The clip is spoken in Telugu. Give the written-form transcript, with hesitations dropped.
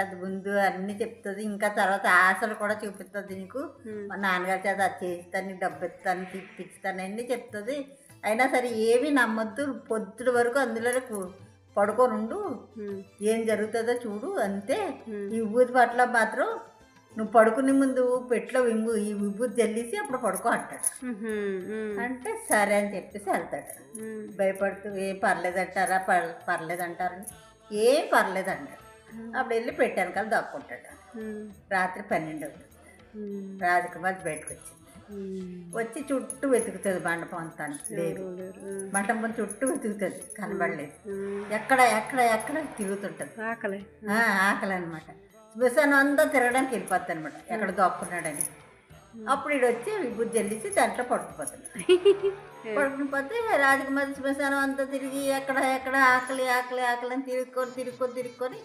అది ముందు అన్నీ చెప్తుంది. ఇంకా తర్వాత ఆశలు కూడా చూపిస్తుంది నీకు. మా నాన్నగారి చేత అది చేయిస్తాను, నీకు డబ్బు ఇస్తాను, తిప్పిస్తాను అన్నీ చెప్తుంది. అయినా సరే ఏమీ నమ్మొద్దు. పొద్దుటి వరకు అందులోనే పడుకోనుండు. ఏం జరుగుతుందో చూడు అంతే. ఈ విభూతి పట్ల మాత్రం నువ్వు పడుకునే ముందు పెట్లో ఈ విభూతి జల్లేసి అప్పుడు పడుకో అంటాడు. అంటే సరే అని చెప్పేసి వెళ్తాడు. భయపడుతూ ఏం పర్లేదంటారా, పర్లేదంటారని ఏం పర్లేదంటాడు. అప్పుడు వెళ్ళి పెట్టాను కదా దాక్కుంటాడు. రాత్రి 12 అవుతుంది. రాజకుమారి బయటకు వచ్చింది. వచ్చి చుట్టూ వెతుకుతుంది మండపం అంతా. లేదు, మండపం చుట్టూ వెతుకుతుంది, కనబడలేదు. ఎక్కడ ఎక్కడ ఎక్కడ తిరుగుతుంటుంది. ఆకలి అనమాట. శ్మశానం అంతా తిరగడానికి వెళ్ళిపోద్ది అనమాట, ఎక్కడ దోక్కున్నాడని. అప్పుడు ఈడు వచ్చి విభూతి జల్లిసి దాంట్లో పడుకుపోతుంది. పడుకుని రాజకుమారి శ్మశానం అంతా తిరిగి ఎక్కడ ఎక్కడ ఆకలి ఆకలి ఆకలి అని తిరుక్కొని